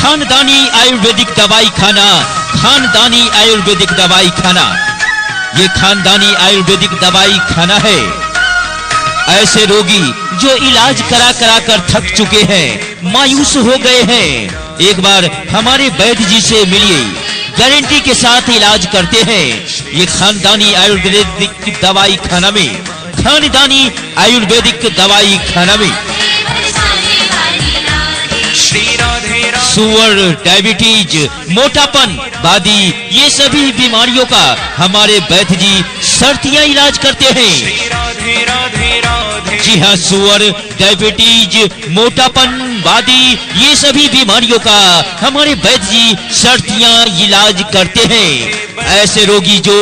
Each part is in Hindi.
खानदानी आयुर्वेदिक दवाई खाना, खानदानी आयुर्वेदिक दवाई खाना, ये खानदानी आयुर्वेदिक दवाई खाना है। ऐसे रोगी जो इलाज करा करा कर थक चुके हैं, मायूस हो गए हैं, एक बार हमारे वैद्य जी से मिलिए, गारंटी के साथ इलाज करते हैं। ये खानदानी आयुर्वेदिक दवाई खाना में, खानदानी आयुर्वेदिक दवाई खाना में शुगर, डायबिटीज, मोटापन, बादी, ये सभी बीमारियों का हमारे वैद्य जी सर्तियां इलाज करते हैं। जी हाँ, शुगर, डायबिटीज, मोटापन, बादी, ये सभी बीमारियों का हमारे वैद्य जी सर्तियां इलाज करते हैं। ऐसे रोगी जो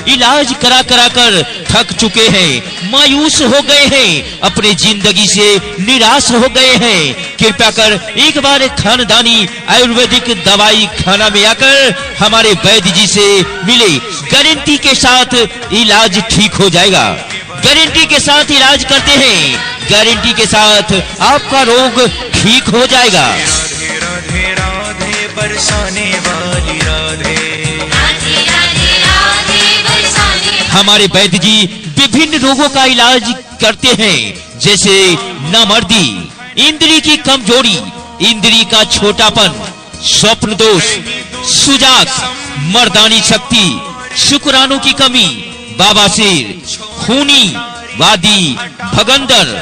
इलाज करा करा कर थक चुके हैं, मायूस हो गए हैं, अपने जिंदगी से निराश हो गए हैं, कृपया कर एक बार खानदानी आयुर्वेदिक दवाई खाना में आकर हमारे वैद्य जी से मिले। गारंटी के साथ इलाज ठीक हो जाएगा, गारंटी के साथ इलाज करते हैं, गारंटी के साथ आपका रोग ठीक हो जाएगा। राधे राधे राधे बरसाने वाली राधे, हमारे वैद्य जी विभिन्न रोगों का इलाज करते हैं, जैसे नामर्दी, इंद्री की कमजोरी, इंद्री का छोटापन, स्वप्न दोष, सुजाक, मर्दानी शक्ति, शुक्राणु की कमी, बाबासीर, खूनी, वादी, भगंदर,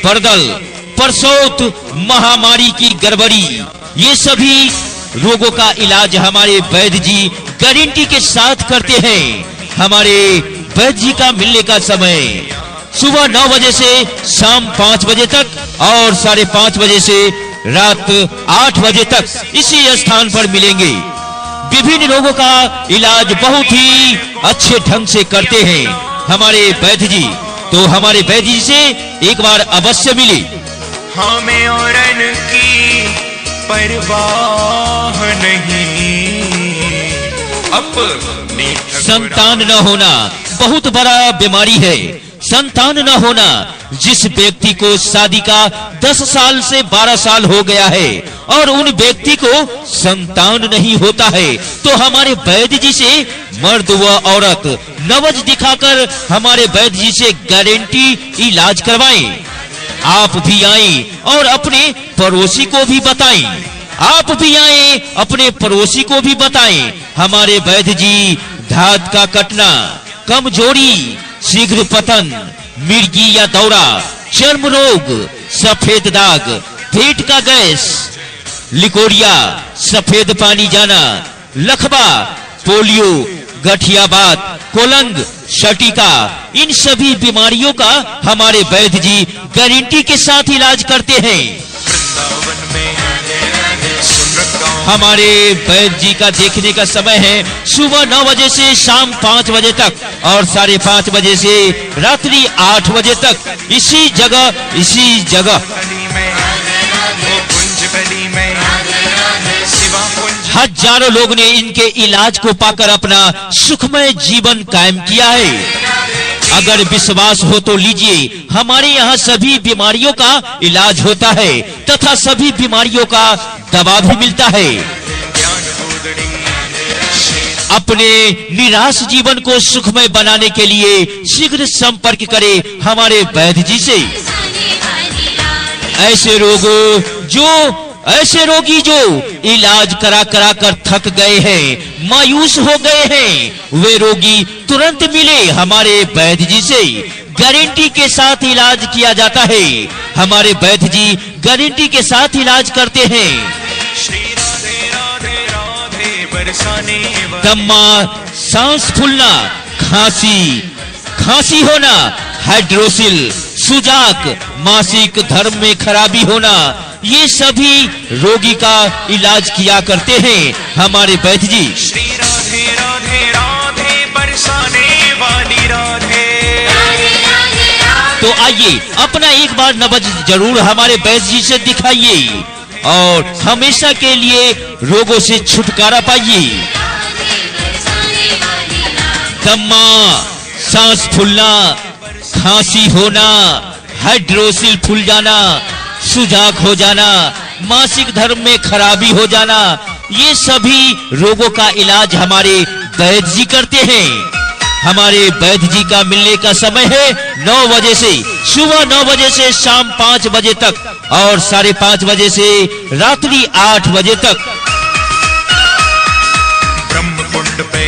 परदल, परसौत, महामारी की गड़बड़ी, ये सभी रोगों का इलाज हमारे वैद्य जी गारंटी के साथ करते हैं। हमारे वैद्य जी का मिलने का समय सुबह 9 बजे से शाम 5 बजे तक और 5:30 बजे से रात 8 बजे तक इसी स्थान पर मिलेंगे। विभिन्न रोगों का इलाज बहुत ही अच्छे ढंग से करते हैं हमारे वैद्य जी, तो हमारे वैद्य जी से एक बार अवश्य मिले। हमें औरन की परवाह नहीं, अपनी संतान न होना बहुत बड़ा बीमारी है। संतान न होना, जिस व्यक्ति को शादी का 10 साल से 12 साल हो गया है और उन व्यक्ति को संतान नहीं होता है, तो हमारे वैद्य जी से मर्द व औरत नवज दिखाकर हमारे वैद्य जी से गारंटी इलाज करवाएं। आप भी आएं और अपने पड़ोसी को भी बताएं, आप भी आएं अपने पड़ोसी को भी बताएं। हमारे वैद्य जी धात का कटना, कमजोरी, शीघ्र पतन, मिर्गी या दौरा, चर्म रोग, सफेद दाग, पेट का गैस, लिकोरिया, सफेद पानी जाना, लखवा, पोलियो, गठियाबात, कोलंग, शटिका, इन सभी बीमारियों का हमारे वैद्य जी गारंटी के साथ इलाज करते हैं। वृंदावन में सुन रखा हूं, हमारे वैद्य जी का देखने का समय है सुबह 9 बजे से शाम 5 बजे तक और 5:30 बजे से रात्रि 8 बजे तक इसी जगह गली में वो कुंज गली में शिवा कुंज। हजारों लोग ने इनके इलाज को पाकर अपना सुखमय जीवन कायम किया है। अगर विश्वास हो तो लीजिए, हमारे यहाँ सभी बीमारियों का इलाज होता है तथा सभी बीमारियों का दवा भी मिलता है। अपने निराश जीवन को सुखमय बनाने के लिए शीघ्र संपर्क करें हमारे वैद्य जी से। ऐसे रोगी जो इलाज करा करा कर थक गए हैं, मायूस हो गए हैं, वे रोगी तुरंत मिले हमारे वैद्य जी से। गारंटी के साथ इलाज किया जाता है। हमारे वैद्य जी गारंटी के साथ इलाज करते हैं। श्री राधे राधे राधे बरसाने वाली, दम्मा, सांस फूलना, खांसी होना, हाइड्रोसिल, सुजाक, मासिक धर्म में खराबी होना, ये सभी रोगी का इलाज किया करते हैं हमारे वैद्य जी। श्री राधे राधे राधे बरसाने वाली राधे। तो आइए अपना एक बार नब्ज जरूर हमारे वैद्य जी से दिखाइए और हमेशा के लिए रोगों से छुटकारा पाइए। दम्मा, सांस फूलना, खांसी होना, हाइड्रोसिल फूल जाना, सुजाक हो जाना, मासिक धर्म में खराबी हो जाना, ये सभी रोगों का इलाज हमारे वैद्य जी करते हैं। हमारे वैद्य जी का मिलने का समय है 9 बजे से, सुबह 9 बजे से शाम 5 बजे तक और 5:30 बजे से रात्रि 8 बजे तक। ब्रह्मकुंड पे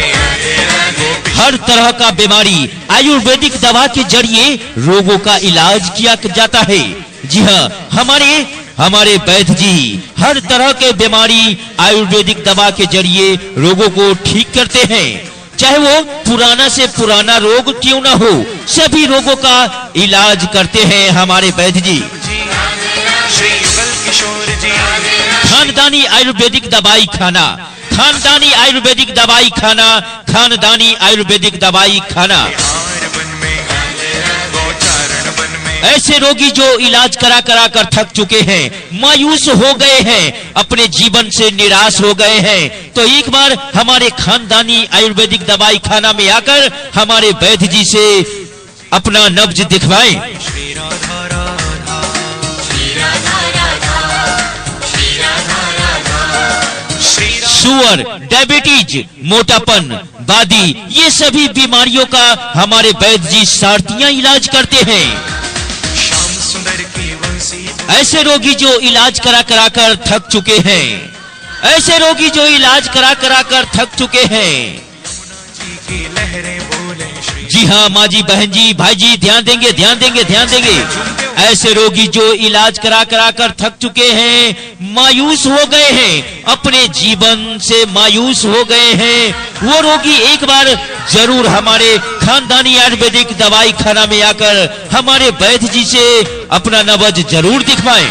हर तरह का बीमारी आयुर्वेदिक दवा के जरिए रोगों का इलाज किया जाता है। जी हाँ, हमारे वैद्य जी हर तरह के बीमारी आयुर्वेदिक दवा के जरिए रोगों को ठीक करते हैं। चाहे वो पुराना से पुराना रोग क्यों ना हो, सभी रोगों का इलाज करते हैं हमारे वैद्य जी। श्री युगल किशोर जी खानदानी आयुर्वेदिक दवाई खाना, खानदानी आयुर्वेदिक दवाई खाना, खानदानी आयुर्वेदिक दवाई खाना। ऐसे रोगी जो इलाज करा कर थक चुके हैं, मायूस हो गए हैं, अपने जीवन से निराश हो गए हैं, तो एक बार हमारे खानदानी आयुर्वेदिक दवाई खाना में आकर हमारे वैद्य जी से अपना नब्ज दिखवाएं। शुगर, डायबिटीज, मोटापन, बादी, ये सभी बीमारियों का हमारे वैद्य जी सारथियां इलाज करते हैं। ऐसे रोगी जो इलाज करा कर थक चुके हैं, ऐसे रोगी जो इलाज करा कर थक चुके हैं। जी हाँ माँ जी, बहन जी, भाई जी, ध्यान देंगे, ध्यान देंगे, ध्यान देंगे। ऐसे रोगी जो इलाज करा कर थक चुके हैं, मायूस हो गए हैं, अपने जीवन से मायूस हो गए हैं, वो रोगी एक बार जरूर हमारे खानदानी आयुर्वेदिक दवाई खाना में आकर हमारे वैद्य जी से अपना नब्ज जरूर दिखवाएं।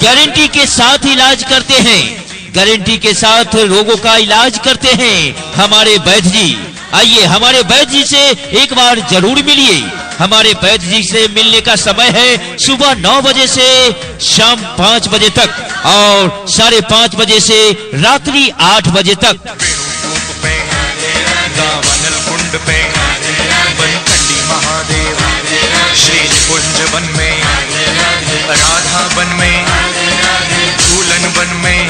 गारंटी के साथ इलाज करते हैं, गारंटी के साथ रोगों का इलाज करते हैं हमारे वैद्य जी। आइए हमारे वैद्य जी से एक बार जरूर मिलिए। हमारे वैद्य जी से मिलने का समय है सुबह 9 बजे से शाम 5 बजे तक और 5:30 बजे से रात्रि 8 बजे तक। कुंड पे बनखंडी महादेव, श्री कुंज वन में, राधा वन में, झूलन वन में।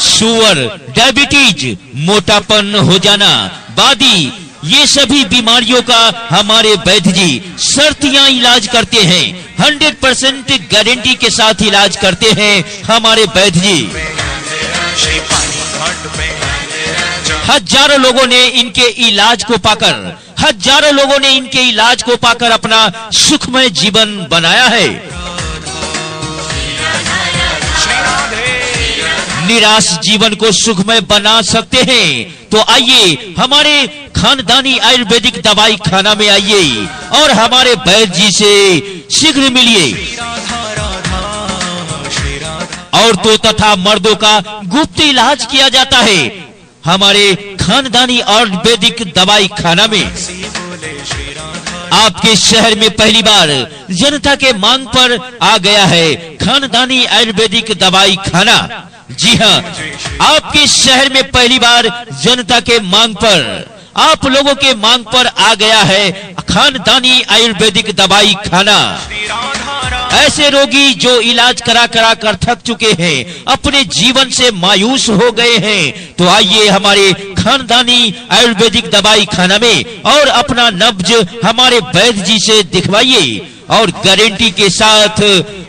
शुगर, डायबिटीज, मोटापन हो जाना, बादी, ये सभी बीमारियों का हमारे वैद्य जी शर्तियां इलाज करते हैं। 100% गारंटी के साथ इलाज करते हैं हमारे वैद्य जी। हजारों लोगों ने इनके इलाज को पाकर, हजारों लोगों ने इनके इलाज को पाकर अपना सुखमय जीवन बनाया है। निराश जीवन को सुखमय बना सकते हैं तो आइए हमारे खानदानी आयुर्वेदिक दवाई खाना में आइए और हमारे वैद्य जी से शीघ्र मिलिए। औरतों तथा मर्दों का गुप्त इलाज किया जाता है हमारे खानदानी आयुर्वेदिक दवाई खाना में। आपके शहर में पहली बार जनता के मांग पर आ गया है खानदानी आयुर्वेदिक दवाई खाना। जी हाँ, आपके शहर में पहली बार जनता के मांग पर, आप लोगों के मांग पर आ गया है खानदानी आयुर्वेदिक दवाई खाना। ऐसे रोगी जो इलाज करा कर थक चुके हैं, अपने जीवन से मायूस हो गए हैं, तो आइए हमारे खानदानी आयुर्वेदिक दवाई खाना में और अपना नब्ज हमारे वैद्य जी से दिखवाइए और गारंटी के साथ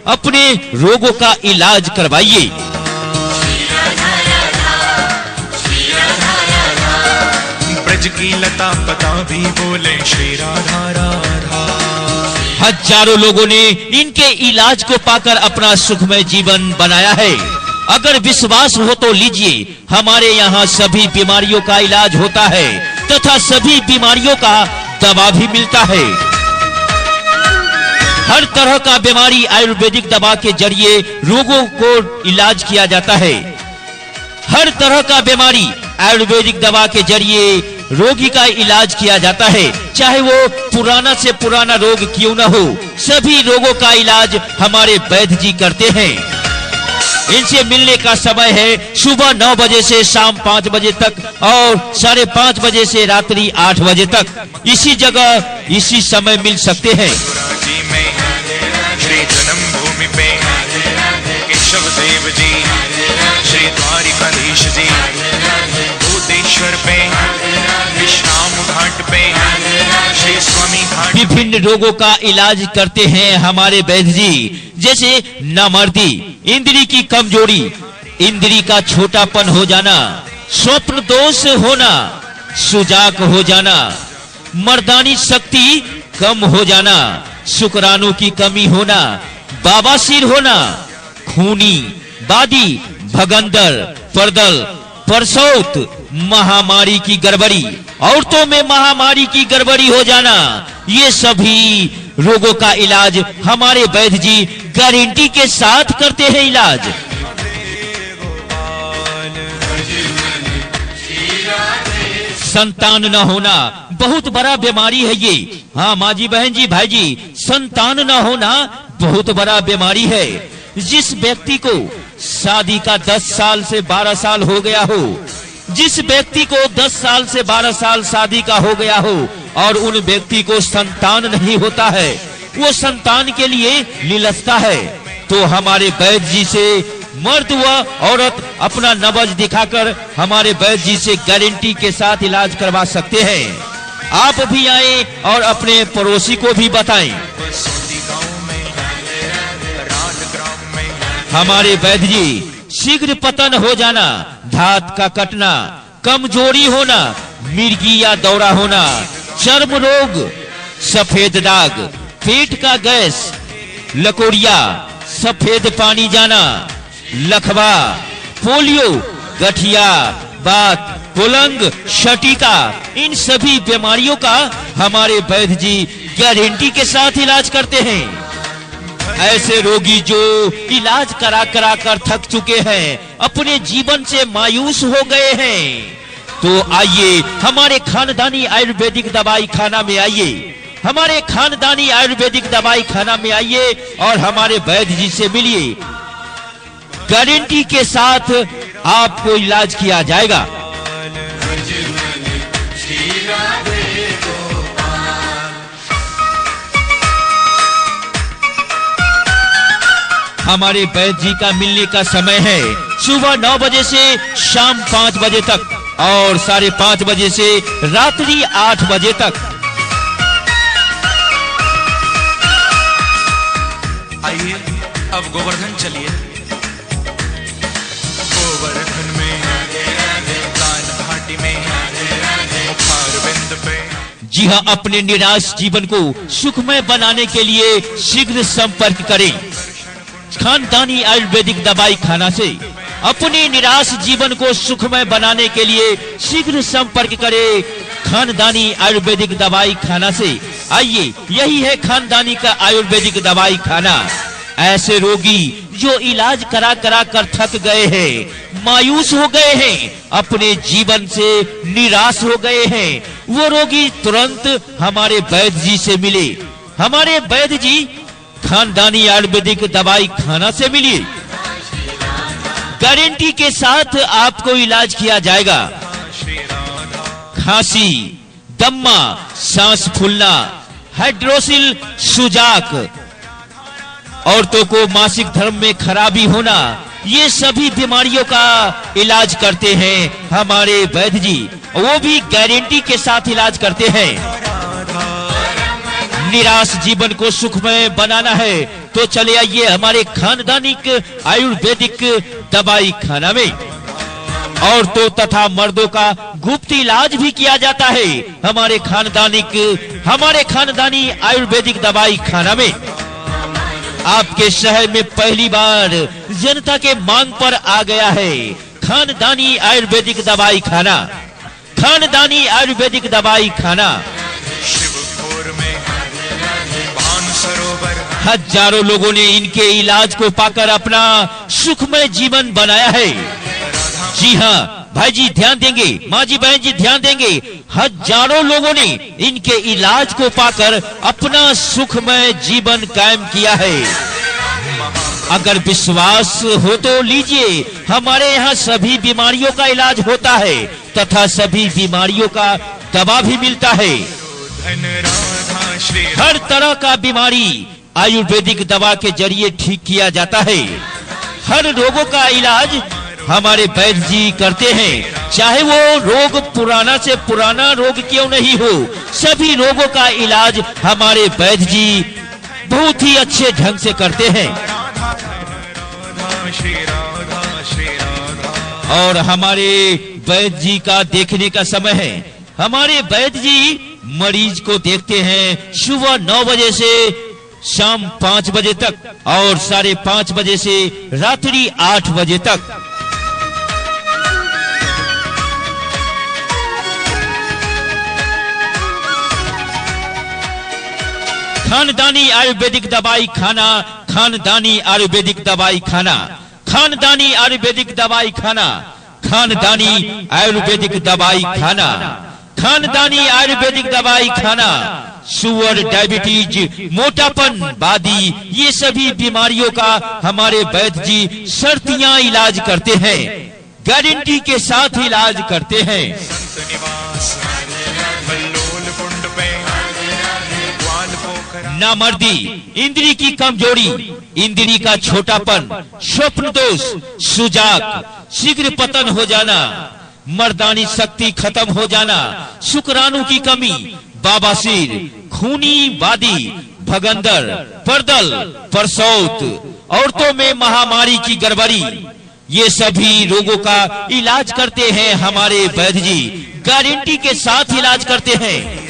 अपने रोगों का इलाज करवाइए। ब्रज की लता पता भी बोले श्री राधा राधा। हजारों लोगों ने इनके इलाज को पाकर अपना सुखमय जीवन बनाया है। अगर विश्वास हो तो लीजिए, हमारे यहाँ सभी बीमारियों का इलाज होता है तथा सभी बीमारियों का दवा भी मिलता है। हर तरह का बीमारी आयुर्वेदिक दवा के जरिए रोगों को इलाज किया जाता है। हर तरह का बीमारी आयुर्वेदिक दवा के जरिए रोगी का इलाज किया जाता है, चाहे वो पुराना से पुराना रोग क्यों न हो, सभी रोगों का इलाज हमारे वैद्य जी करते हैं। इनसे मिलने का समय है सुबह 9 बजे से शाम 5 बजे तक और 5:30 बजे से रात्रि 8 बजे तक। इसी जगह इसी समय मिल सकते हैं। श्री जन्मभूमि पे विभिन्न रोगों का इलाज करते हैं हमारे वैद्य जी, जैसे नामर्दी, इंद्री की कमजोरी, इंद्री का छोटापन हो जाना, स्वप्न दोष होना, सुजाक हो जाना, मर्दानी शक्ति कम हो जाना, शुक्राणु की कमी होना, बाबासीर होना, खूनी, बादी, भगंदर, परदल, परसौत, महामारी की गड़बड़ी, औरतों में महामारी की गड़बड़ी हो जाना, ये सभी रोगों का इलाज हमारे वैद्य जी गारंटी के साथ करते हैं इलाज। संतान न होना बहुत बड़ा बीमारी है ये। हाँ माँ जी, बहन जी, भाई जी, संतान न होना बहुत बड़ा बीमारी है। जिस व्यक्ति को शादी का 10 साल से 12 साल हो गया हो, जिस व्यक्ति को 10 साल से 12 साल शादी का हो गया हो और उन व्यक्ति को संतान नहीं होता है, वो संतान के लिए लिलचता है, तो हमारे वैद्य जी से मर्द व औरत अपना नब्ज दिखाकर हमारे वैद्य जी से गारंटी के साथ इलाज करवा सकते हैं। आप भी आए और अपने पड़ोसी को भी बताएं। हमारे वैद्य जी शीघ्र पतन हो जाना, धात का कटना, कमजोरी होना, मिर्गी या दौरा होना, चर्म रोग, सफेद दाग, पेट का गैस, लकोरिया, सफेद पानी जाना, लखवा, पोलियो, गठिया, बात, कुलंग, शटिका, इन सभी बीमारियों का हमारे वैद्य जी गारंटी के साथ इलाज करते हैं। ऐसे रोगी जो इलाज करा करा कर थक चुके हैं, अपने जीवन से मायूस हो गए हैं, तो आइए हमारे खानदानी आयुर्वेदिक दवाई खाना में आइए, हमारे खानदानी आयुर्वेदिक दवाई खाना में आइए और हमारे वैद्य जी से मिलिए। गारंटी के साथ आपको इलाज किया जाएगा। हमारे वैद्य जी का मिलने का समय है सुबह 9 बजे से शाम 5 बजे तक और 5:30 बजे से रात्रि 8 बजे तक। आइए अब गोवर्धन चलिए। गोवर्धन में, कान घाटी में, मुखारविंद पे। जी हाँ, अपने निराश जीवन को सुखमय बनाने के लिए शीघ्र संपर्क करें खानदानी आयुर्वेदिक दवाई खाना से। अपने निराश जीवन को सुखमय बनाने के लिए शीघ्र संपर्क करें खानदानी आयुर्वेदिक दवाई खाना से। आइए, यही है खानदानी का आयुर्वेदिक दवाई खाना। ऐसे रोगी जो इलाज करा करा कर थक गए हैं, मायूस हो गए हैं, अपने जीवन से निराश हो गए हैं, वो रोगी तुरंत हमारे वैद्य जी से मिले। हमारे वैद्य जी खानदानी आयुर्वेदिक दवाई खाना से मिलिए। गारंटी के साथ आपको इलाज किया जाएगा। खांसी, दम्मा, सांस फूलना, हाइड्रोसिल, सुजाक, औरतों को मासिक धर्म में खराबी होना, ये सभी बीमारियों का इलाज करते हैं हमारे वैद्य जी। वो भी गारंटी के साथ इलाज करते हैं। निराश जीवन को सुखमय बनाना है तो चले आइए हमारे खानदानी आयुर्वेदिक दवाई खाना में। औरतों तथा मर्दों का गुप्त इलाज भी किया जाता है हमारे खानदानी आयुर्वेदिक दवाई खाना में। आपके शहर में पहली बार जनता के मांग पर आ गया है खानदानी आयुर्वेदिक दवाई खाना। खानदानी आयुर्वेदिक दवाई खाना हजारों लोगों ने इनके इलाज को पाकर अपना सुखमय जीवन बनाया है। जी हाँ भाई जी, ध्यान देंगे, माँ जी, बहन जी, ध्यान देंगे। हजारों लोगों ने इनके इलाज को पाकर अपना सुखमय जीवन कायम किया है। अगर विश्वास हो तो लीजिए, हमारे यहाँ सभी बीमारियों का इलाज होता है तथा सभी बीमारियों का दवा भी मिलता है। हर तरह का बीमारी आयुर्वेदिक दवा के जरिए ठीक किया जाता है। हर रोगों का इलाज हमारे वैद्य जी करते हैं। चाहे वो रोग पुराना से पुराना रोग क्यों नहीं हो, सभी रोगों का इलाज हमारे वैद्य जी बहुत ही अच्छे ढंग से करते हैं। और हमारे वैद्य जी का देखने का समय है। हमारे वैद्य जी मरीज को देखते हैं सुबह 9 बजे से शाम 5 बजे तक और 5:30 बजे से रात्रि 8 बजे तक। खानदानी आयुर्वेदिक दवाई खाना, खानदानी आयुर्वेदिक दवाई खाना, खानदानी आयुर्वेदिक दवाई खाना, खानदानी आयुर्वेदिक दवाई खाना, खानदानी आयुर्वेदिक दवाई खाना। शुगर, डायबिटीज, मोटापन, वादी, ये सभी बीमारियों का हमारे वैद्य जी शर्तियां इलाज करते हैं, गारंटी के साथ इलाज करते हैं। नामर्दी, इंद्री की कमजोरी, इंद्री का छोटापन, स्वप्न दोष, सुजाक, शीघ्र पतन हो जाना, मर्दानी शक्ति खत्म हो जाना, शुक्राणु की कमी, बाबासीर, खूनी वादी, भगंदर, परदल, परसौत, औरतों में महामारी की गड़बड़ी, ये सभी रोगों का इलाज करते हैं हमारे वैद्य जी, गारंटी के साथ इलाज करते हैं।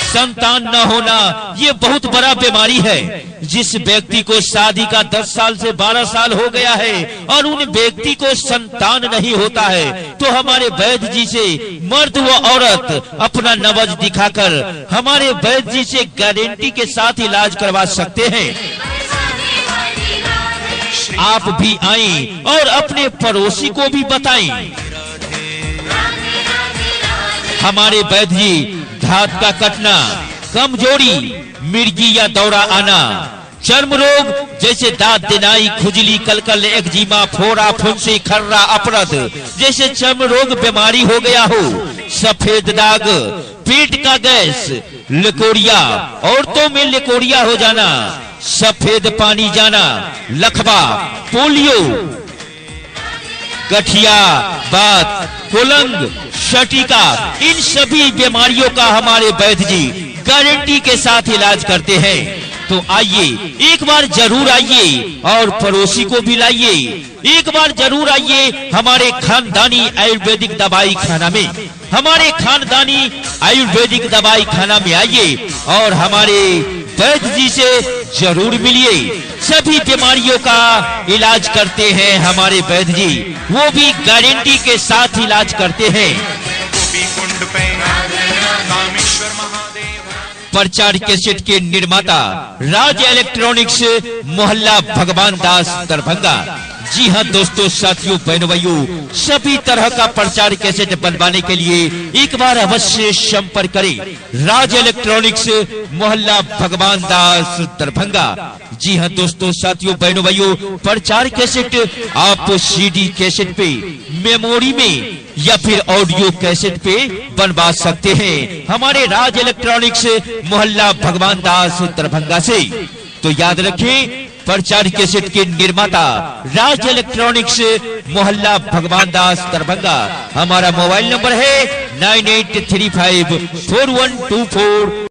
संतान न होना ये बहुत बड़ा बीमारी है। जिस व्यक्ति को शादी का 10 साल से 12 साल हो गया है और उन व्यक्ति को संतान नहीं होता है, तो हमारे वैद्य जी से मर्द व औरत अपना नब्ज दिखाकर हमारे वैद्य जी से गारंटी के साथ इलाज करवा सकते हैं। आप भी आएं और अपने पड़ोसी को भी बताएं। हमारे वैद्य जी दांत का कटना, कमजोरी, मिर्गी या दौरा आना, चर्म रोग जैसे दांत दिनाई, खुजली, कलकल, एक्जिमा, फोड़ा, फुंसी, खर्रा, अपरद जैसे चर्म रोग बीमारी हो गया हो, सफेद दाग, पेट का गैस, लिकोरिया, औरतों में लिकोरिया हो जाना, सफेद पानी जाना, लकवा, पोलियो, गठिया, बात, कुलंग, शटिका, इन सभी बीमारियों का हमारे वैद्य जी गारंटी के साथ इलाज करते हैं। तो आइए, एक बार जरूर आइए और पड़ोसी को भी लाइए। एक बार जरूर आइए हमारे खानदानी आयुर्वेदिक दवाई खाना में, हमारे खानदानी आयुर्वेदिक दवाई खाना में आइए और हमारे वैद्य जी से जरूर मिलिए। सभी बीमारियों का इलाज करते हैं हमारे वैद्य जी, वो भी गारंटी के साथ इलाज करते हैं। प्रचार कैसेट के निर्माता राज इलेक्ट्रॉनिक्स, मोहल्ला भगवान दास, दरभंगा। जी हाँ दोस्तों, साथियों, बहनों, भाइयों, सभी तरह का प्रचार कैसेट बनवाने के लिए एक बार अवश्य संपर्क करें। राज इलेक्ट्रॉनिक्स, मोहल्ला भगवान दास, दरभंगा। जी हाँ दोस्तों, साथियों, बहनों, भाइयों, प्रचार कैसेट आप सीडी कैसेट पे, मेमोरी में या फिर ऑडियो कैसेट पे बनवा सकते हैं हमारे राज इलेक्ट्रॉनिक्स, मोहल्ला भगवान दास, दरभंगा से। तो याद रखें, प्रचार कैसेट के निर्माता राज इलेक्ट्रॉनिक्स, मोहल्ला भगवान दास, दरभंगा। हमारा मोबाइल नंबर है 98354124